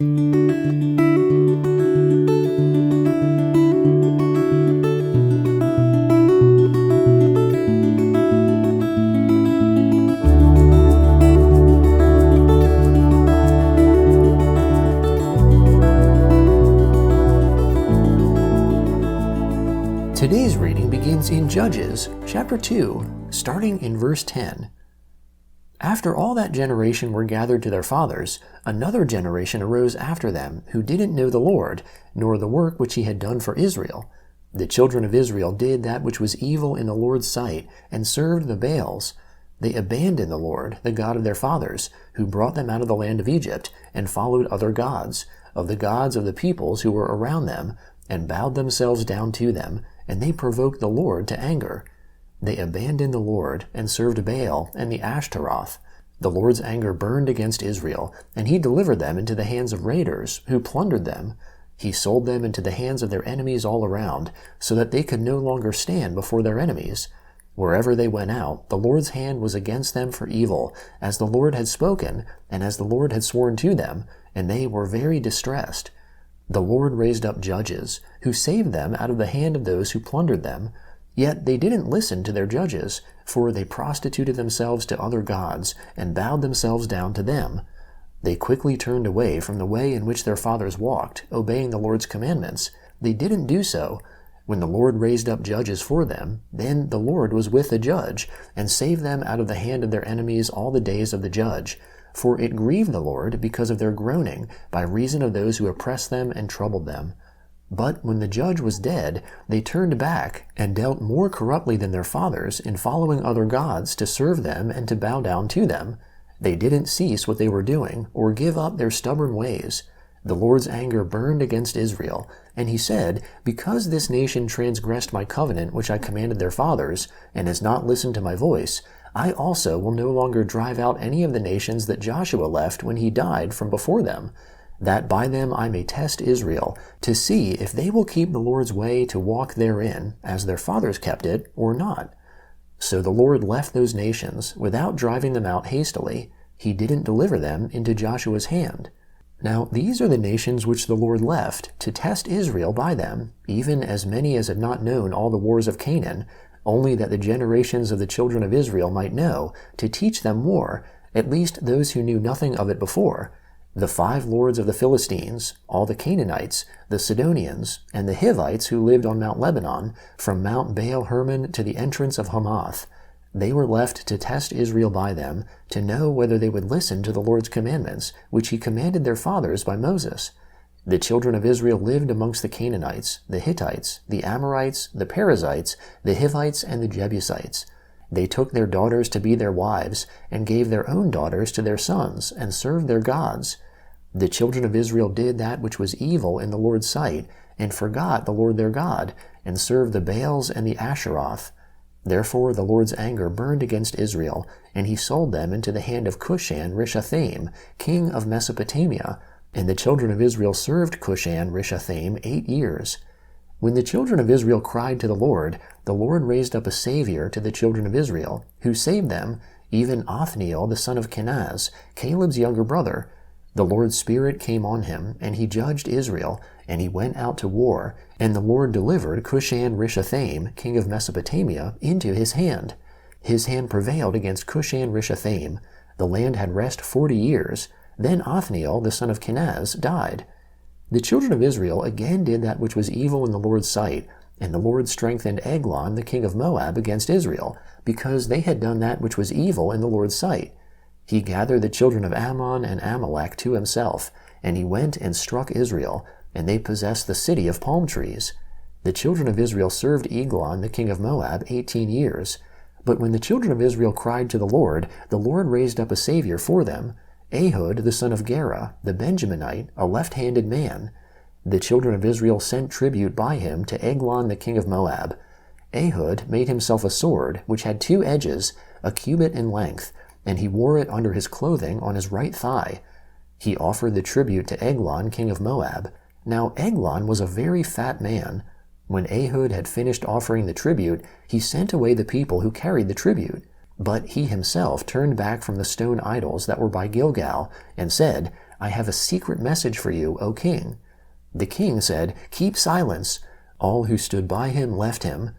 Today's reading begins in Judges, chapter 2, starting in verse 10. After all that generation were gathered to their fathers, another generation arose after them, who didn't know the Lord, nor the work which he had done for Israel. The children of Israel did that which was evil in the Lord's sight, and served the Baals. They abandoned the Lord, the God of their fathers, who brought them out of the land of Egypt, and followed other gods, of the gods of the peoples who were around them, and bowed themselves down to them, and they provoked the Lord to anger. They abandoned the Lord, and served Baal and the Ashtaroth. The Lord's anger burned against Israel, and he delivered them into the hands of raiders, who plundered them. He sold them into the hands of their enemies all around, so that they could no longer stand before their enemies. Wherever they went out, the Lord's hand was against them for evil, as the Lord had spoken, and as the Lord had sworn to them, and they were very distressed. The Lord raised up judges, who saved them out of the hand of those who plundered them. Yet they didn't listen to their judges, for they prostituted themselves to other gods, and bowed themselves down to them. They quickly turned away from the way in which their fathers walked, obeying the Lord's commandments. They didn't do so. When the Lord raised up judges for them, then the Lord was with the judge, and saved them out of the hand of their enemies all the days of the judge. For it grieved the Lord because of their groaning, by reason of those who oppressed them and troubled them. But when the judge was dead, they turned back, and dealt more corruptly than their fathers, in following other gods to serve them and to bow down to them. They didn't cease what they were doing, or give up their stubborn ways. The Lord's anger burned against Israel, and he said, Because this nation transgressed my covenant which I commanded their fathers, and has not listened to my voice, I also will no longer drive out any of the nations that Joshua left when he died from before them, that by them I may test Israel, to see if they will keep the Lord's way to walk therein, as their fathers kept it, or not. So the Lord left those nations, without driving them out hastily. He didn't deliver them into Joshua's hand. Now these are the nations which the Lord left, to test Israel by them, even as many as had not known all the wars of Canaan, only that the generations of the children of Israel might know, to teach them war, at least those who knew nothing of it before. The 5 lords of the Philistines, all the Canaanites, the Sidonians, and the Hivites who lived on Mount Lebanon, from Mount Baal-Hermon to the entrance of Hamath. They were left to test Israel by them, to know whether they would listen to the Lord's commandments, which he commanded their fathers by Moses. The children of Israel lived amongst the Canaanites, the Hittites, the Amorites, the Perizzites, the Hivites, and the Jebusites. They took their daughters to be their wives, and gave their own daughters to their sons, and served their gods. The children of Israel did that which was evil in the Lord's sight, and forgot the Lord their God, and served the Baals and the Asheroth. Therefore the Lord's anger burned against Israel, and he sold them into the hand of Cushan-Rishathaim, king of Mesopotamia, and the children of Israel served Cushan-Rishathaim 8 years. When the children of Israel cried to the Lord raised up a Savior to the children of Israel, who saved them, even Othniel the son of Kenaz, Caleb's younger brother. The Lord's Spirit came on him, and he judged Israel, and he went out to war, and the Lord delivered Cushan-Rishathaim, king of Mesopotamia, into his hand. His hand prevailed against Cushan-Rishathaim. The land had rest 40 years. Then Othniel the son of Kenaz died. The children of Israel again did that which was evil in the Lord's sight, and the Lord strengthened Eglon the king of Moab against Israel, because they had done that which was evil in the Lord's sight. He gathered the children of Ammon and Amalek to himself, and he went and struck Israel, and they possessed the city of palm trees. The children of Israel served Eglon the king of Moab 18 years. But when the children of Israel cried to the Lord raised up a Savior for them, Ehud the son of Gera, the Benjaminite, a left-handed man. The children of Israel sent tribute by him to Eglon the king of Moab. Ehud made himself a sword, which had 2 edges, a cubit in length, and he wore it under his clothing on his right thigh. He offered the tribute to Eglon king of Moab. Now Eglon was a very fat man. When Ehud had finished offering the tribute, he sent away the people who carried the tribute. But he himself turned back from the stone idols that were by Gilgal, and said, I have a secret message for you, O king." The king said, "Keep silence." All who stood by him left him.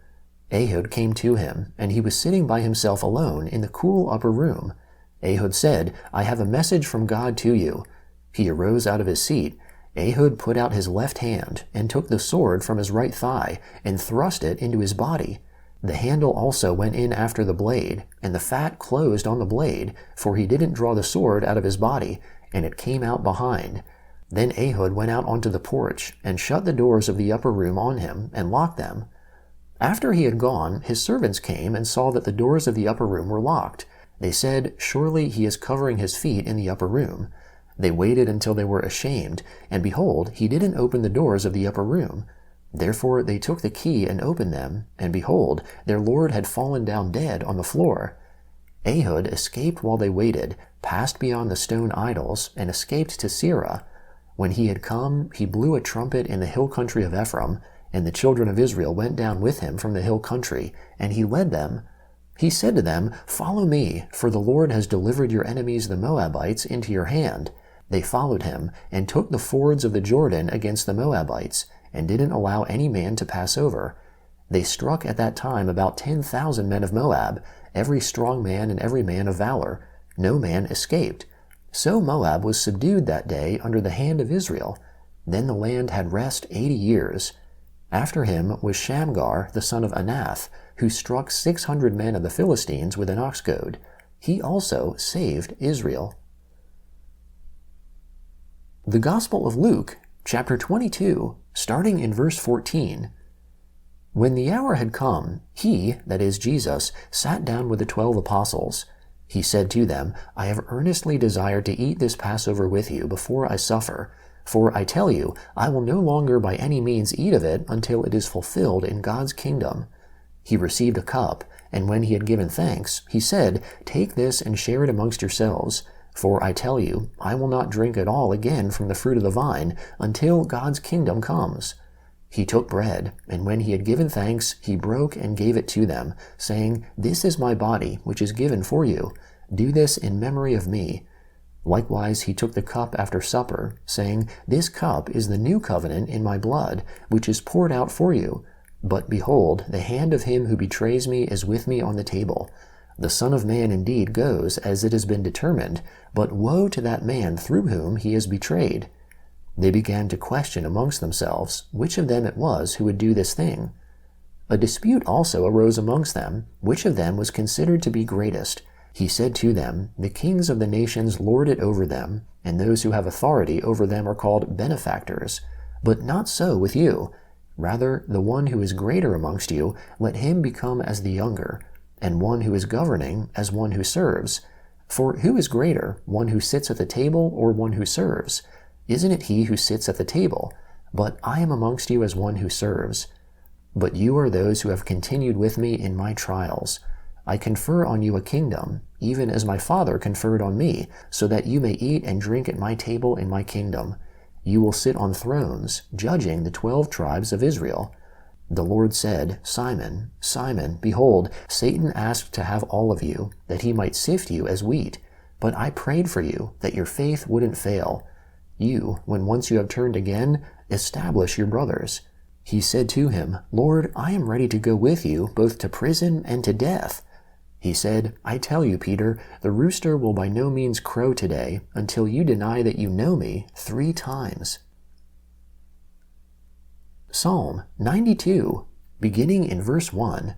Ehud came to him, and he was sitting by himself alone in the cool upper room. Ehud said, "I have a message from God to you." He arose out of his seat. Ehud put out his left hand and took the sword from his right thigh and thrust it into his body. The handle also went in after the blade, and the fat closed on the blade, for he didn't draw the sword out of his body, and it came out behind. Then Ehud went out onto the porch and shut the doors of the upper room on him and locked them. After he had gone, his servants came and saw that the doors of the upper room were locked. They said, "Surely he is covering his feet in the upper room." They waited until they were ashamed, and behold, he didn't open the doors of the upper room. Therefore they took the key and opened them, and behold, their lord had fallen down dead on the floor. Ehud escaped while they waited, passed beyond the stone idols, and escaped to Seirah. When he had come, he blew a trumpet in the hill country of Ephraim, and the children of Israel went down with him from the hill country, and he led them. He said to them, "Follow me, for the Lord has delivered your enemies the Moabites into your hand." They followed him, and took the fords of the Jordan against the Moabites, and didn't allow any man to pass over. They struck at that time about 10,000 men of Moab, every strong man and every man of valor. No man escaped. So Moab was subdued that day under the hand of Israel. Then the land had rest 80 years. After him was Shamgar the son of Anath, who struck 600 men of the Philistines with an ox goad. He also saved Israel. The Gospel of Luke, chapter 22, starting in verse 14. When the hour had come, he, that is Jesus, sat down with the 12 apostles. He said to them, "I have earnestly desired to eat this Passover with you before I suffer. For I tell you, I will no longer by any means eat of it until it is fulfilled in God's kingdom." He received a cup, and when he had given thanks, he said, "Take this and share it amongst yourselves. For I tell you, I will not drink at all again from the fruit of the vine until God's kingdom comes." He took bread, and when he had given thanks, he broke and gave it to them, saying, "This is my body, which is given for you. Do this in memory of me." Likewise he took the cup after supper, saying, "This cup is the new covenant in my blood, which is poured out for you. But behold, the hand of him who betrays me is with me on the table. The Son of Man indeed goes as it has been determined, but woe to that man through whom he is betrayed." They began to question amongst themselves which of them it was who would do this thing. A dispute also arose amongst them, which of them was considered to be greatest. He said to them, "The kings of the nations lord it over them, and those who have authority over them are called benefactors. But not so with you. Rather, the one who is greater amongst you, let him become as the younger, and one who is governing as one who serves. For who is greater, one who sits at the table or one who serves? Isn't it he who sits at the table? But I am amongst you as one who serves. But you are those who have continued with me in my trials. I confer on you a kingdom, even as my Father conferred on me, so that you may eat and drink at my table in my kingdom. You will sit on thrones, judging the 12 tribes of Israel." The Lord said, "Simon, Simon, behold, Satan asked to have all of you, that he might sift you as wheat. But I prayed for you, that your faith wouldn't fail. You, when once you have turned again, establish your brothers." He said to him, "Lord, I am ready to go with you, both to prison and to death." He said, "I tell you, Peter, the rooster will by no means crow today, until you deny that you know me 3 times. Psalm 92, beginning in verse 1.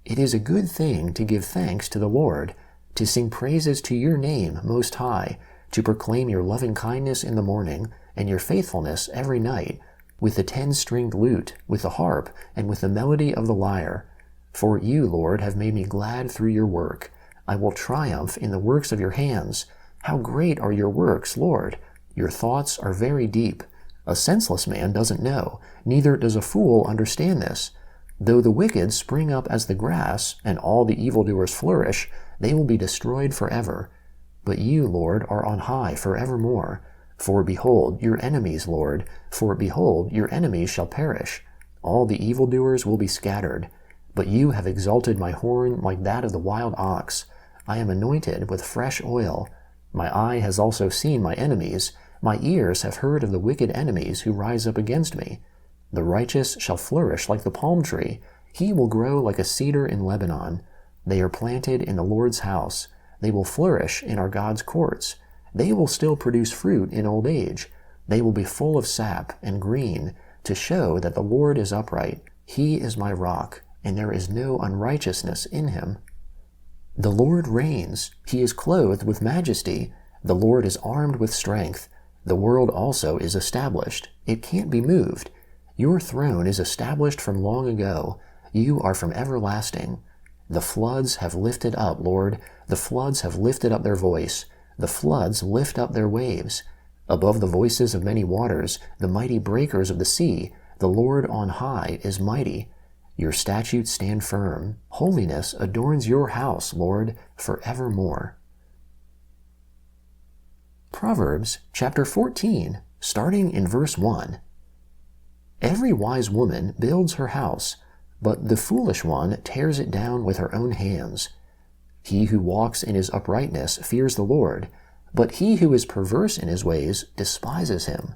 It is a good thing to give thanks to the Lord, to sing praises to your name, Most High, to proclaim your loving kindness in the morning, and your faithfulness every night, with the 10-stringed lute, with the harp, and with the melody of the lyre. For you, Lord, have made me glad through your work. I will triumph in the works of your hands. How great are your works, Lord! Your thoughts are very deep. A senseless man doesn't know, neither does a fool understand this. Though the wicked spring up as the grass, and all the evildoers flourish, they will be destroyed forever. But you, Lord, are on high forevermore. For behold, your enemies, Lord, for behold, your enemies shall perish. All the evildoers will be scattered. But you have exalted my horn like that of the wild ox. I am anointed with fresh oil. My eye has also seen my enemies. My ears have heard of the wicked enemies who rise up against me. The righteous shall flourish like the palm tree. He will grow like a cedar in Lebanon. They are planted in the Lord's house. They will flourish in our God's courts. They will still produce fruit in old age. They will be full of sap and green, to show that the Lord is upright. He is my rock, and there is no unrighteousness in him. The Lord reigns. He is clothed with majesty. The Lord is armed with strength. The world also is established. It can't be moved. Your throne is established from long ago. You are from everlasting. The floods have lifted up, Lord. The floods have lifted up their voice. The floods lift up their waves. Above the voices of many waters, the mighty breakers of the sea, the Lord on high is mighty. Your statutes stand firm. Holiness adorns your house, Lord, forevermore. Proverbs chapter 14, starting in verse 1. Every wise woman builds her house, but the foolish one tears it down with her own hands. He who walks in his uprightness fears the Lord, but he who is perverse in his ways despises him.